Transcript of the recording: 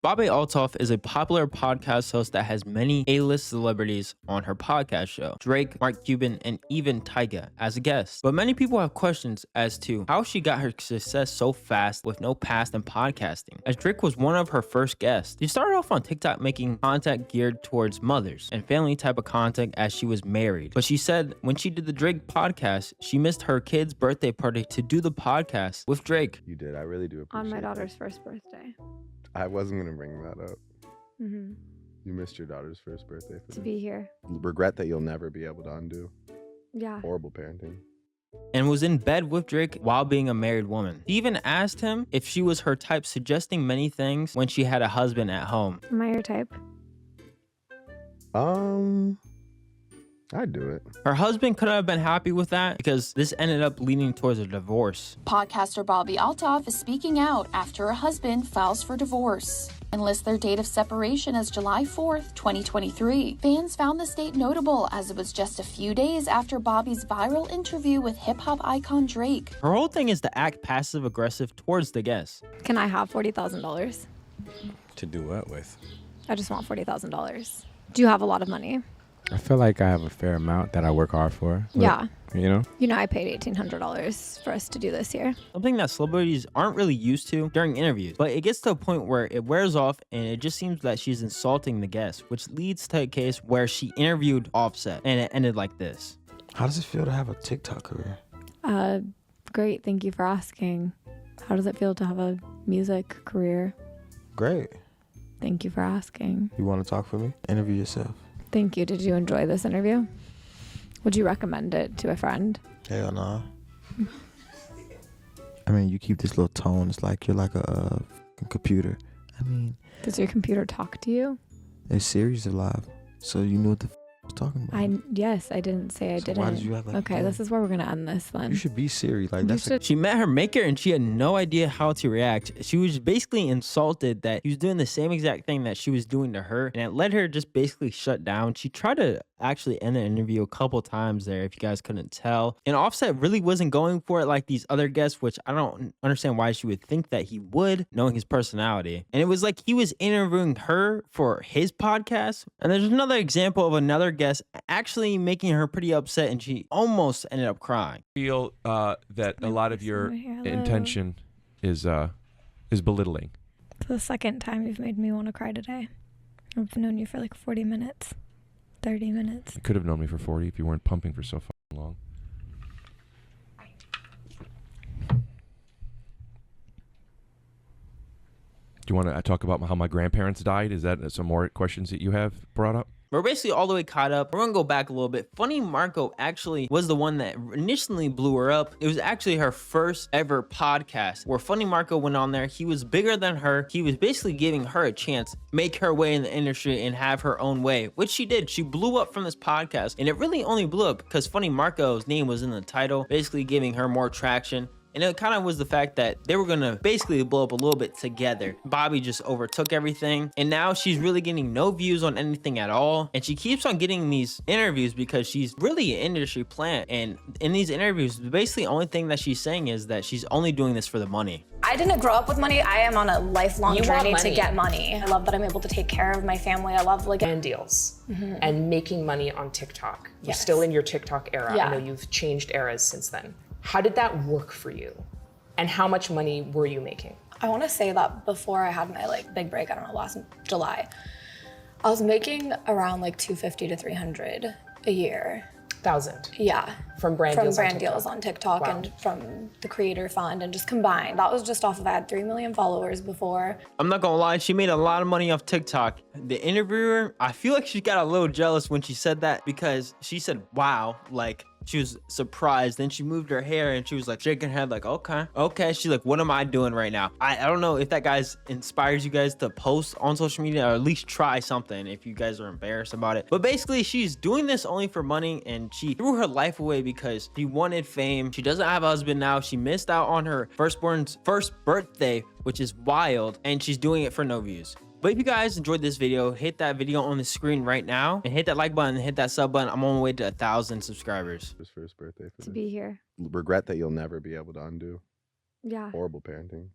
Bobbi Althoff is a popular podcast host that has many A-list celebrities on her podcast show. Drake, Mark Cuban, and even Tyga as a guest. But many people have questions as to how she got her success so fast with no past in podcasting, as Drake was one of her first guests. She started off on TikTok making content geared towards mothers and family type of content as she was married. But she said when she did the Drake podcast, she missed her kid's birthday party to do the podcast with Drake. You did. I really do appreciate On my that. daughter's first birthday. I wasn't going to bring that up. Mm-hmm. You missed your daughter's first birthday. For To this. be here. Regret that you'll never be able to undo. Yeah. Horrible parenting. And was in bed with Drake while being a married woman. He even asked him if she was her type, suggesting many things when she had a husband at home. Am I your type? I'd do it. Her husband couldn't have been happy with that because this ended up leading towards a divorce. Podcaster Bobbi Althoff is speaking out after her husband files for divorce and lists their date of separation as July 4th, 2023. Fans found this date notable as it was just a few days after Bobbi's viral interview with hip-hop icon Drake. Her whole thing is to act passive-aggressive towards the guests. Can I have $40,000? To do what with? I just want $40,000. Do you have a lot of money? I feel like I have a fair amount that I work hard for. But, Yeah. You know? You know I paid $1,800 for us to do this here. Something that celebrities aren't really used to during interviews. But it gets to a point where it wears off and it just seems that she's insulting the guests, which leads to a case where she interviewed Offset and it ended like this. How does it feel to have a TikTok career? Great. Thank you for asking. How does it feel to have a music career? Great. Thank you for asking. You want to talk for me? Interview yourself. Thank you. Did you enjoy this interview? Would you recommend it to a friend? Hell nah. I mean, you keep this little tone. It's like you're like a computer. I mean, Does your computer talk to you? there's series of live, so you knew what the I was talking about. Yes, I didn't say I So didn't. why did you act like Okay, you this did? is where we're gonna end this then. You should be Siri. Like You that's should- She met her maker and she had no idea how to react. She was basically insulted that he was doing the same exact thing that she was doing to her, and it led her to just basically shut down. She tried to actually end the interview a couple times there, if you guys couldn't tell. And Offset really wasn't going for it like these other guests, which I don't understand why she would think that he would, knowing his personality. And it was like he was interviewing her for his podcast. And there's another example of another guest actually making her pretty upset, and she almost ended up crying. Feel that a lot of your Hello. intention is belittling. It's the second time you've made me want to cry today. I've known you for like 40 minutes, 30 minutes. You could have known me for 40 if you weren't pumping for so fucking long. Do you want to talk about how my grandparents died? Is that some more questions that you have brought up? We're basically all the way caught up. We're gonna go back a little bit. Funny Marco actually was the one that initially blew her up. It was actually her first ever podcast where Funny Marco went on there. He was bigger than her. He was basically giving her a chance, make her way in the industry and have her own way, which she did. She blew up from this podcast, and it really only blew up because Funny Marco's name was in the title, basically giving her more traction. And it kind of was the fact that they were going to basically blow up a little bit together. Bobbi just overtook everything. And now she's really getting no views on anything at all. And she keeps on getting these interviews because she's really an industry plant. And in these interviews, basically the only thing that she's saying is that she's only doing this for the money. I didn't grow up with money. I am on a lifelong You want journey to money. get money. I love that I'm able to take care of my family. I love like Brand deals and making money on TikTok. You're Yes. still in your TikTok era. Yeah. I know you've changed eras since then. How did that work for you? And how much money were you making? I want to say that before I had my like big break, I don't know, last July, I was making around like 250 to 300 a year. 1,000 Yeah. from brand deals on TikTok. deals on TikTok Wow. and from the creator fund and just combined. That was just off of I had 3 million followers before. I'm not gonna lie, she made a lot of money off TikTok. The interviewer, I feel like she got a little jealous when she said that because she said, wow, like she was surprised. Then she moved her hair and she was like shaking her head like, okay. She's like, what am I doing right now? I don't know if that guys inspires you guys to post on social media or at least try something if you guys are embarrassed about it. But basically she's doing this only for money, and she threw her life away because she wanted fame. She doesn't have a husband now. She missed out on her firstborn's first birthday, which is wild, and she's doing it for no views. But if you guys enjoyed this video, hit that video on the screen right now and hit that like button and hit that sub button. I'm on my way to 1,000 subscribers. His first birthday. For To this. be here. Regret that you'll never be able to undo. Yeah. Horrible parenting.